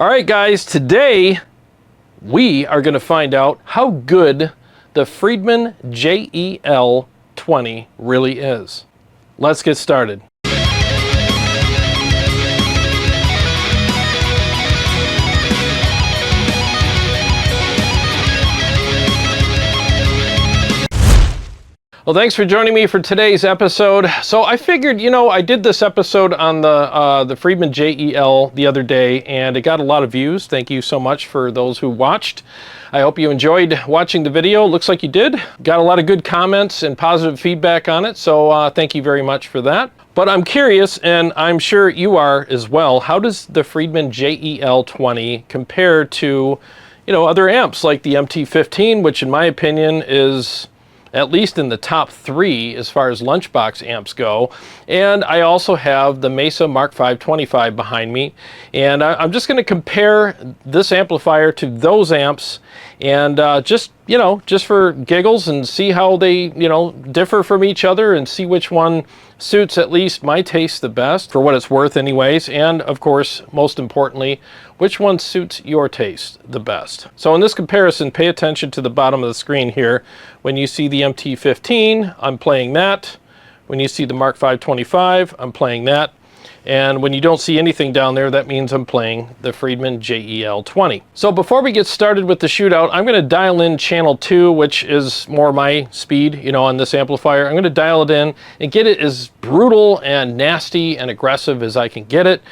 All right, guys, today we are going to find out how good the Friedman JEL 20 really is. Let's get started. Well, thanks for joining me for today's episode. So I figured, I did this episode on the Friedman JEL the other day, and it got a lot of views. Thank you so much for those who watched. I hope you enjoyed watching the video. Looks like you did. Got a lot of good comments and positive feedback on it, so thank you very much for that. But I'm curious, and I'm sure you are as well, how does the Friedman JEL 20 compare to, other amps like the MT15, which in my opinion is at least in the top 3 as far as lunchbox amps go. And I also have the Mesa Mark 525 behind me. And I'm just gonna compare this amplifier to those amps and just for giggles and see how they, differ from each other and see which one suits at least my taste the best, for what it's worth anyways. And of course, most importantly, which one suits your taste the best. So in this comparison, pay attention to the bottom of the screen here. When you see the MT15, I'm playing that. When you see the Mark 525, I'm playing that. And when you don't see anything down there, that means I'm playing the Friedman JEL 20. So before we get started with the shootout, I'm going to dial in channel 2, which is more my speed, on this amplifier. I'm going to dial it in and get it as brutal and nasty and aggressive as I can get it.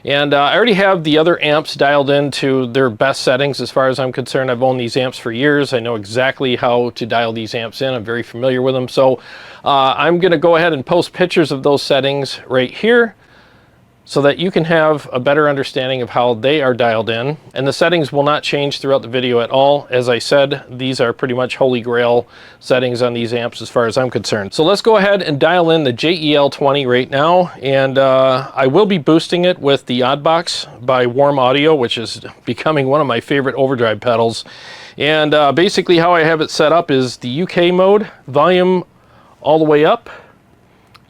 And I already have the other amps dialed into their best settings as far as I'm concerned. I've owned these amps for years. I know exactly how to dial these amps in. I'm very familiar with them. So I'm going to go ahead and post pictures of those settings right here, so that you can have a better understanding of how they are dialed in. And the settings will not change throughout the video at all. As I said, these are pretty much holy grail settings on these amps as far as I'm concerned. So let's go ahead and dial in the JEL 20 right now. And I will be boosting it with the Oddbox by Warm Audio, which is becoming one of my favorite overdrive pedals. And basically how I have it set up is the UK mode, volume all the way up,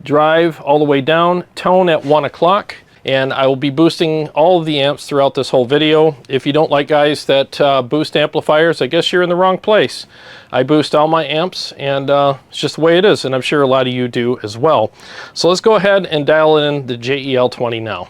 drive all the way down, tone at 1 o'clock. And I will be boosting all of the amps throughout this whole video. If you don't like guys that boost amplifiers, I guess you're in the wrong place. I boost all my amps, and it's just the way it is, and I'm sure a lot of you do as well. So let's go ahead and dial in the JEL 20 now.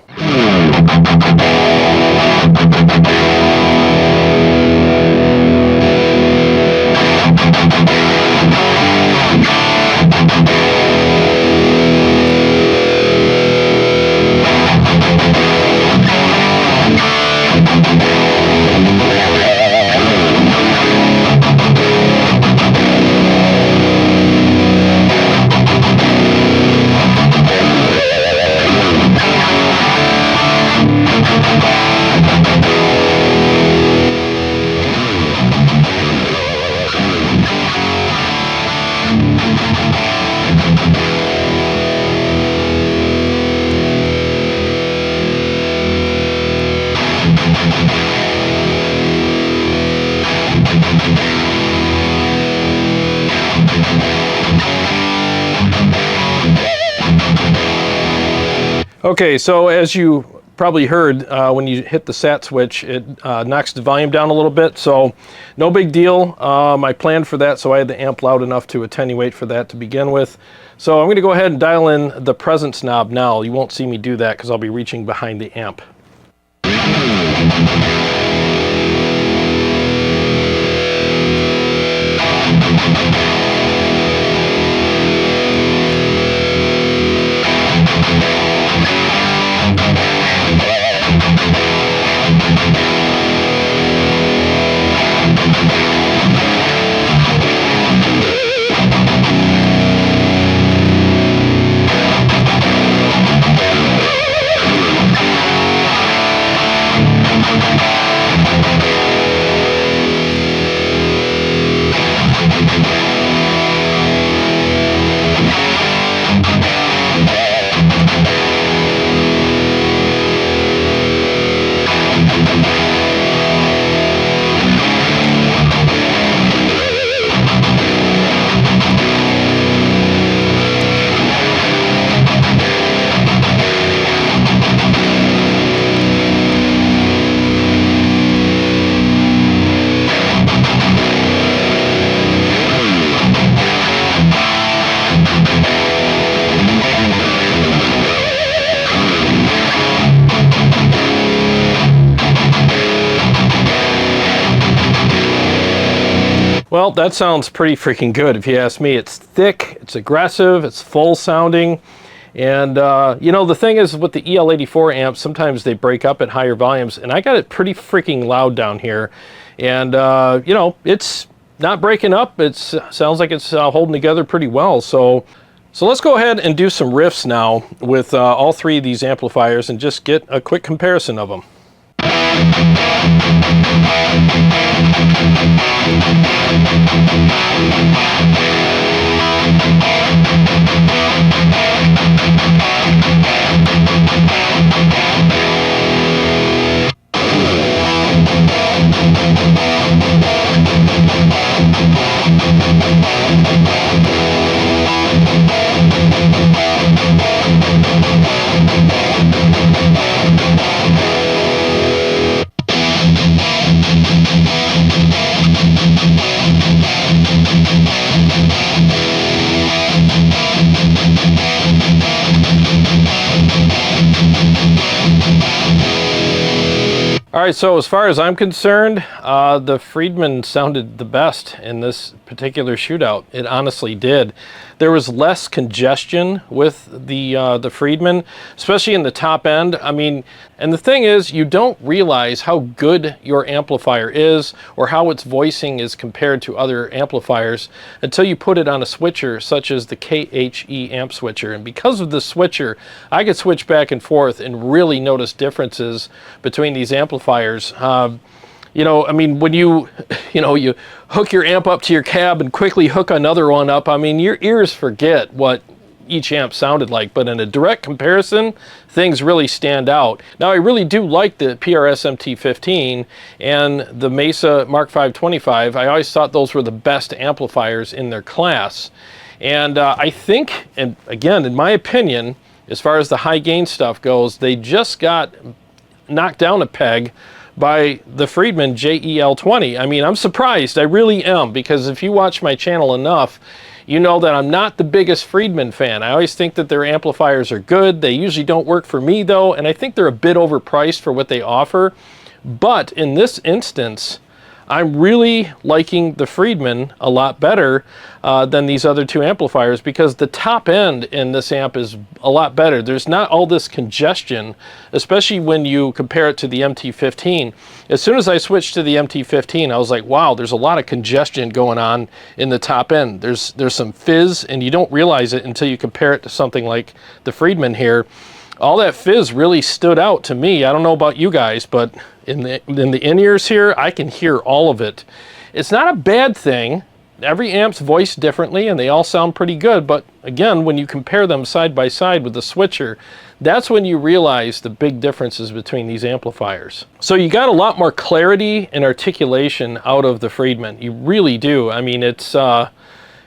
Okay, so as you probably heard, when you hit the sat switch, it knocks the volume down a little bit, so no big deal. I planned for that, so I had the amp loud enough to attenuate for that to begin with. So I'm going to go ahead and dial in the presence knob now. You won't see me do that because I'll be reaching behind the amp. Well, that sounds pretty freaking good if you ask me. It's thick, it's aggressive, it's full sounding. And, you know, the thing is with the EL84 amps, sometimes they break up at higher volumes, and I got it pretty freaking loud down here. And, you know, it's not breaking up. It sounds like it's holding together pretty well. So let's go ahead and do some riffs now with all three of these amplifiers and just get a quick comparison of them. All right, so as far as I'm concerned, the Friedman sounded the best in this particular shootout. It honestly did. There was less congestion with the Friedman, especially in the top end. I mean, and the thing is, you don't realize how good your amplifier is or how its voicing is compared to other amplifiers until you put it on a switcher such as the KHE amp switcher. And because of the switcher, I could switch back and forth and really notice differences between these amplifiers. You know, I mean, when you hook your amp up to your cab and quickly hook another one up, I mean, your ears forget what each amp sounded like, but in a direct comparison, things really stand out. Now, I really do like the PRS MT15 and the Mesa Mark 525. I always thought those were the best amplifiers in their class. And I think, and again, in my opinion, as far as the high gain stuff goes, they just got knocked down a peg by the Friedman JEL20. I mean, I'm surprised, I really am, because if you watch my channel enough, you know that I'm not the biggest Friedman fan. I always think that their amplifiers are good. They usually don't work for me though, and I think they're a bit overpriced for what they offer. But in this instance, I'm really liking the Friedman a lot better than these other two amplifiers, because the top end in this amp is a lot better. There's not all this congestion, especially when you compare it to the MT15. As soon as I switched to the MT15, I was like, wow, there's a lot of congestion going on in the top end. There's some fizz, and you don't realize it until you compare it to something like the Friedman here. All that fizz really stood out to me. I don't know about you guys, but in the in-ears here, I can hear all of it. It's not a bad thing. Every amp's voiced differently, and they all sound pretty good, but again, when you compare them side by side with the switcher, that's when you realize the big differences between these amplifiers. So you got a lot more clarity and articulation out of the Friedman. You really do. I mean, it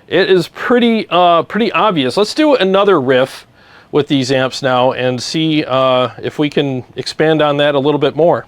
is pretty obvious. Let's do another riff with these amps now and see if we can expand on that a little bit more.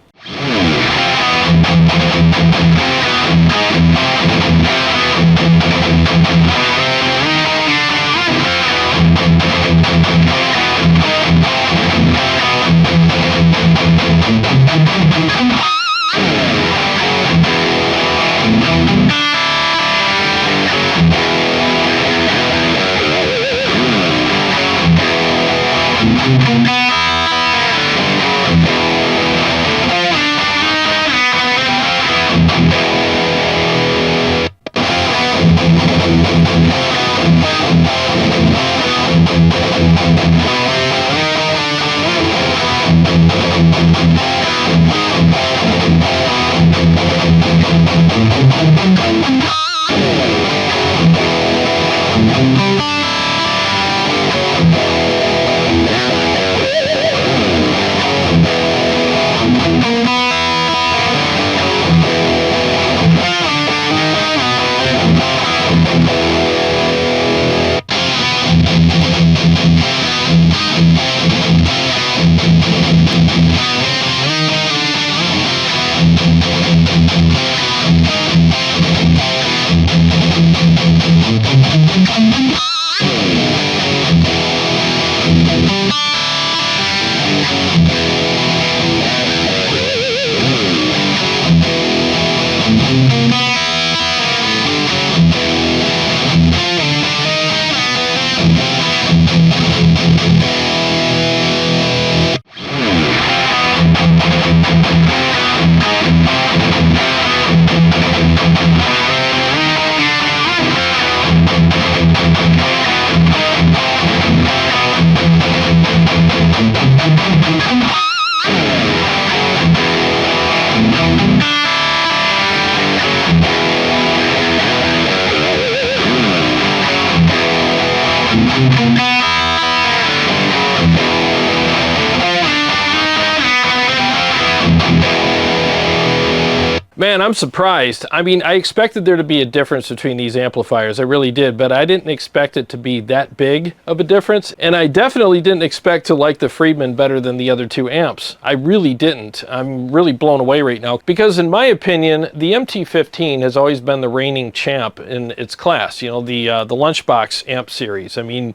Man, I'm surprised. I mean, I expected there to be a difference between these amplifiers. I really did, but I didn't expect it to be that big of a difference. And I definitely didn't expect to like the Friedman better than the other two amps. I really didn't. I'm really blown away right now because in my opinion, the MT15 has always been the reigning champ in its class. You know, the Lunchbox amp series. I mean,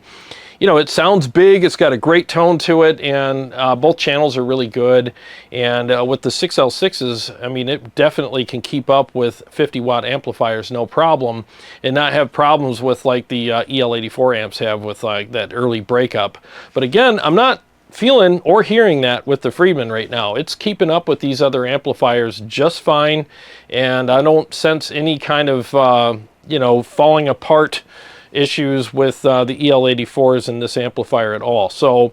you know, it sounds big, it's got a great tone to it, and both channels are really good. And with the 6L6s, I mean, it definitely can keep up with 50-watt amplifiers, no problem, and not have problems with like the EL84 amps have with like that early breakup. But again, I'm not feeling or hearing that with the Friedman right now. It's keeping up with these other amplifiers just fine, and I don't sense any kind of, you know, falling apart issues with the EL84s in this amplifier at all. So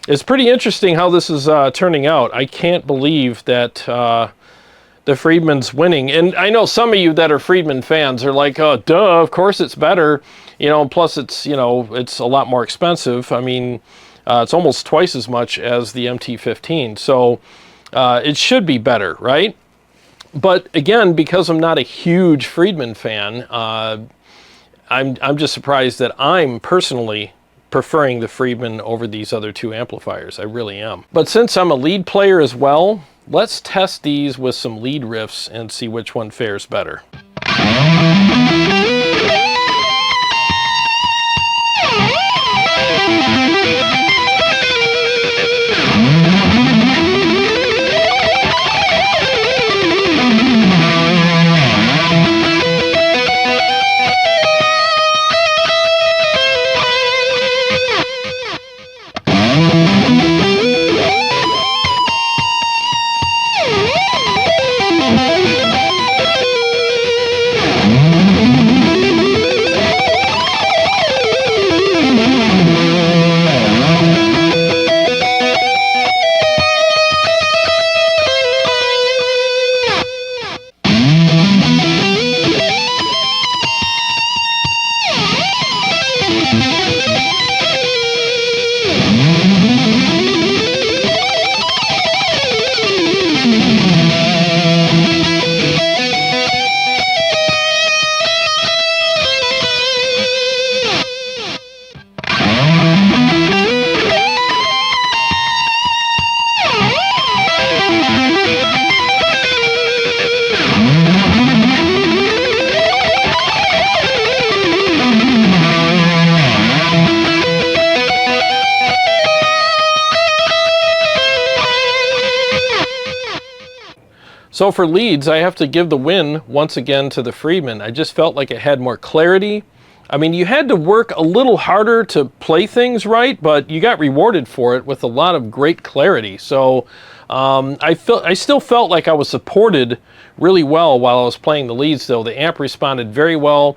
it's pretty interesting how this is turning out. I can't believe that the Friedman's winning. And I know some of you that are Friedman fans are like, oh, duh, of course it's better. You know, plus it's, you know, it's a lot more expensive. I mean, it's almost twice as much as the MT15. So it should be better, right? But again, because I'm not a huge Friedman fan, I'm just surprised that I'm personally preferring the Friedman over these other two amplifiers. I really am. But since I'm a lead player as well, let's test these with some lead riffs and see which one fares better. So for leads, I have to give the win once again to the Friedman. I just felt like it had more clarity. I mean, you had to work a little harder to play things right, but you got rewarded for it with a lot of great clarity. So I still felt like I was supported really well while I was playing the leads, though. The amp responded very well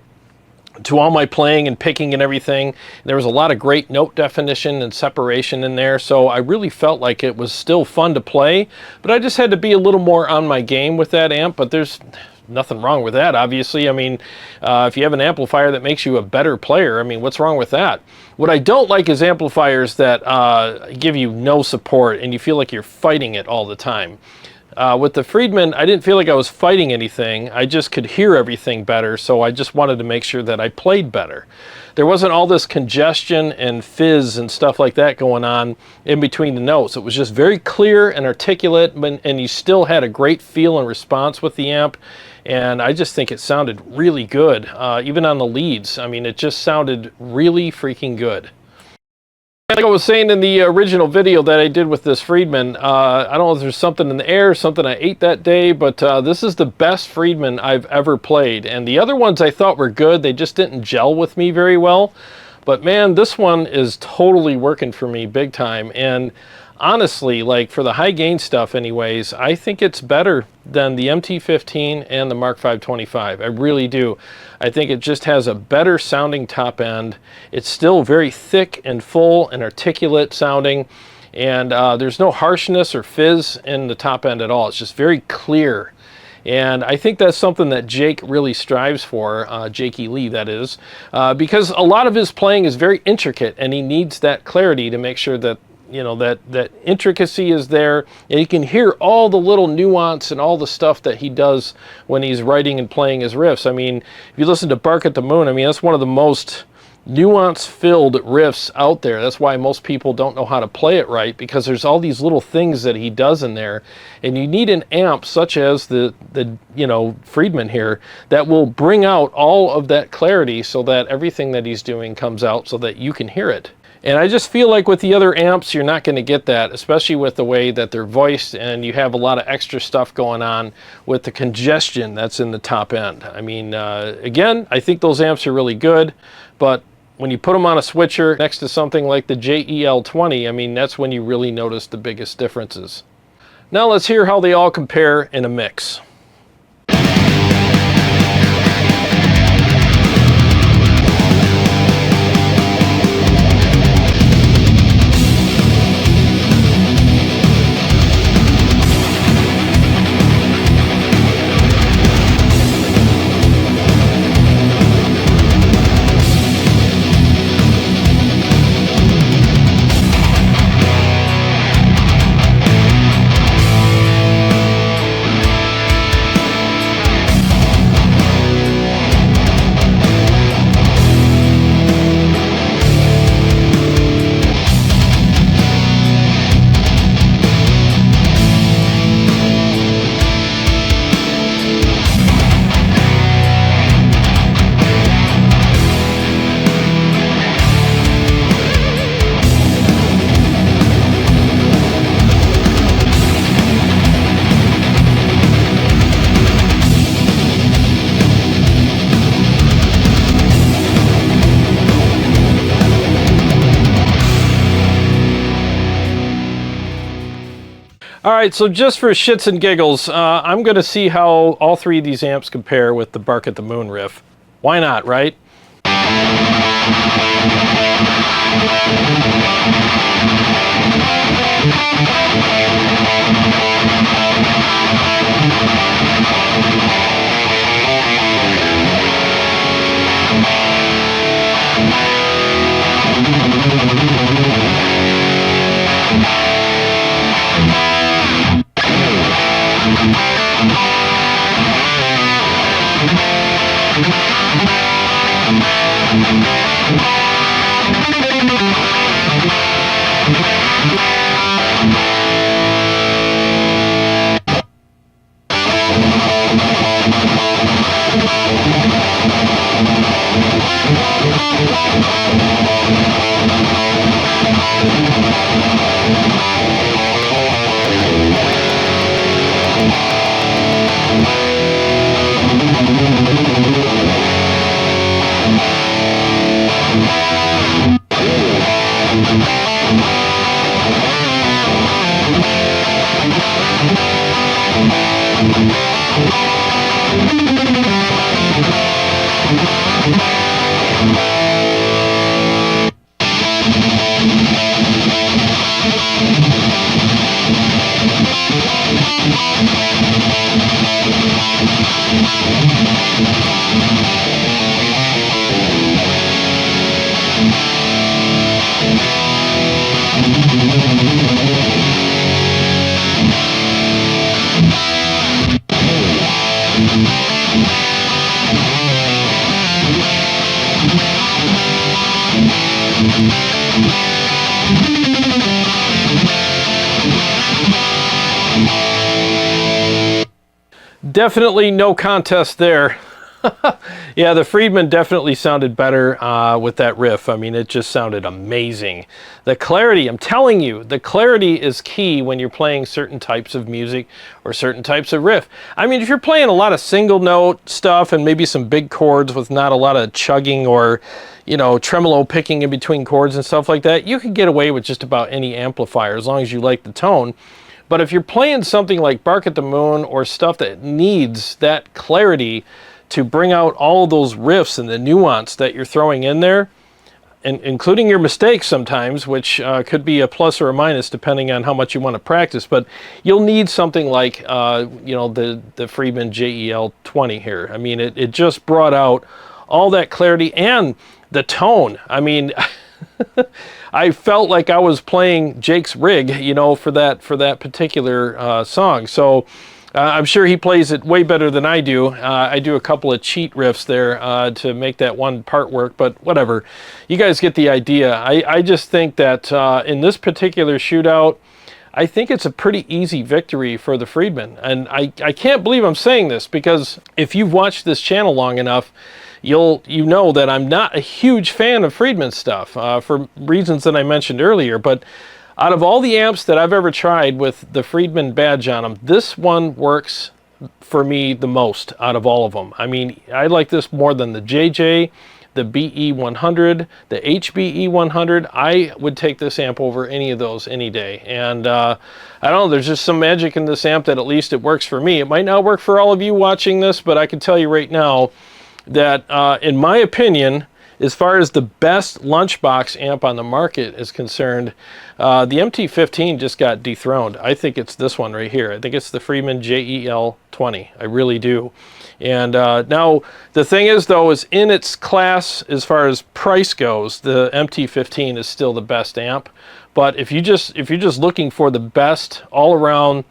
to all my playing and picking and everything. There was a lot of great note definition and separation in there, so I really felt like it was still fun to play, but I just had to be a little more on my game with that amp. But there's nothing wrong with that, obviously. I mean, if you have an amplifier that makes you a better player, I mean, what's wrong with that? What I don't like is amplifiers that give you no support and you feel like you're fighting it all the time. With the Friedman, I didn't feel like I was fighting anything. I just could hear everything better, so I just wanted to make sure that I played better. There wasn't all this congestion and fizz and stuff like that going on in between the notes. It was just very clear and articulate, and you still had a great feel and response with the amp, and I just think it sounded really good, even on the leads. I mean, it just sounded really freaking good. Like I was saying in the original video that I did with this Friedman, I don't know if there's something in the air, something I ate that day, but this is the best Friedman I've ever played. And the other ones I thought were good, they just didn't gel with me very well. But man, this one is totally working for me big time. And honestly, like for the high gain stuff anyways, I think it's better than the MT15 and the Mark 525. I really do. I think it just has a better sounding top end. It's still very thick and full and articulate sounding, and there's no harshness or fizz in the top end at all. It's just very clear And I think that's something that Jake really strives for, Jake E. Lee, that is, because a lot of his playing is very intricate, and he needs that clarity to make sure that, you know, that intricacy is there, and you can hear all the little nuance and all the stuff that he does when he's writing and playing his riffs. I mean, if you listen to Bark at the Moon, I mean, that's one of the most nuance-filled riffs out there. That's why most people don't know how to play it right, because there's all these little things that he does in there, and you need an amp such as the you know, Friedman here, that will bring out all of that clarity so that everything that he's doing comes out so that you can hear it. And I just feel like with the other amps, you're not going to get that, especially with the way that they're voiced, and you have a lot of extra stuff going on with the congestion that's in the top end. I mean, again, I think those amps are really good, but when you put them on a switcher next to something like the JEL 20, I mean, that's when you really notice the biggest differences. Now let's hear how they all compare in a mix. All right, so just for shits and giggles, I'm going to see how all three of these amps compare with the Bark at the Moon riff. Why not, right? Definitely no contest there. Yeah, the Friedman definitely sounded better with that riff. I mean, it just sounded amazing. The clarity, I'm telling you, the clarity is key when you're playing certain types of music or certain types of riff. I mean, if you're playing a lot of single note stuff and maybe some big chords with not a lot of chugging or, you know, tremolo picking in between chords and stuff like that, you can get away with just about any amplifier as long as you like the tone. But if you're playing something like Bark at the Moon or stuff that needs that clarity to bring out all of those riffs and the nuance that you're throwing in there, including your mistakes sometimes, which could be a plus or a minus depending on how much you want to practice. But you'll need something like, you know, the Friedman JEL 20 here. I mean, it just brought out all that clarity and the tone. I mean, I felt like I was playing Jake's rig, you know, for that particular song. So I'm sure he plays it way better than I do. I do a couple of cheat riffs there to make that one part work, but whatever. You guys get the idea. I just think that in this particular shootout, I think it's a pretty easy victory for the Friedman. And I can't believe I'm saying this, because if you've watched this channel long enough, you know that I'm not a huge fan of Friedman stuff for reasons that I mentioned earlier. But out of all the amps that I've ever tried with the Friedman badge on them, this one works for me the most out of all of them. I mean, I like this more than the JJ, the BE100, the HBE100. I would take this amp over any of those any day. And I don't know, there's just some magic in this amp that at least it works for me. It might not work for all of you watching this, but I can tell you right now that in my opinion, as far as the best lunchbox amp on the market is concerned, the MT15 just got dethroned. I think it's this one right here. I think it's the Friedman JEL 20. I really do. And now the thing is, though, is in its class as far as price goes, the MT15 is still the best amp. But if you're just looking for the best all-around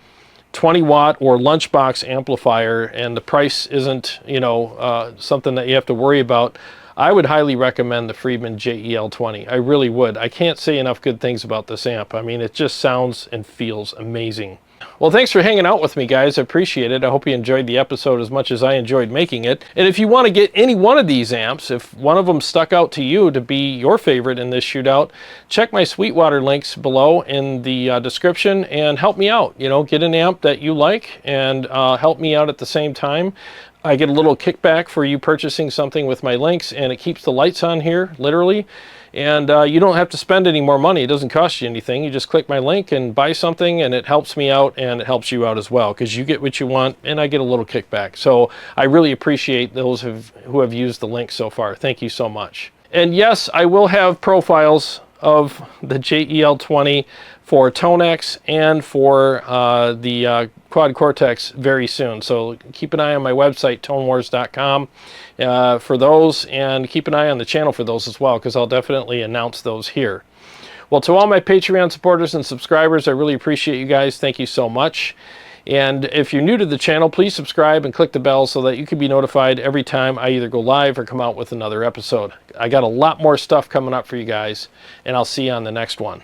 20-watt or lunchbox amplifier, and the price isn't, you know, something that you have to worry about, I would highly recommend the Friedman JEL 20. I really would. I can't say enough good things about this amp. I mean, it just sounds and feels amazing. Well, thanks for hanging out with me, guys. I appreciate it. I hope you enjoyed the episode as much as I enjoyed making it. And if you want to get any one of these amps, if one of them stuck out to you to be your favorite in this shootout, check my Sweetwater links below in the description and help me out. You know, get an amp that you like and help me out at the same time. I get a little kickback for you purchasing something with my links, and it keeps the lights on here, literally. And you don't have to spend any more money. It doesn't cost you anything. You just click my link and buy something, and it helps me out, and it helps you out as well, because you get what you want, and I get a little kickback. So I really appreciate those who have used the link so far. Thank you so much. And yes, I will have profiles of the JEL 20 for Tonex and for the Quad Cortex very soon. So keep an eye on my website, tonewars.com, for those, and keep an eye on the channel for those as well, because I'll definitely announce those here. Well, to all my Patreon supporters and subscribers, I really appreciate you guys. Thank you so much. And if you're new to the channel, please subscribe and click the bell so that you can be notified every time I either go live or come out with another episode. I got a lot more stuff coming up for you guys, and I'll see you on the next one.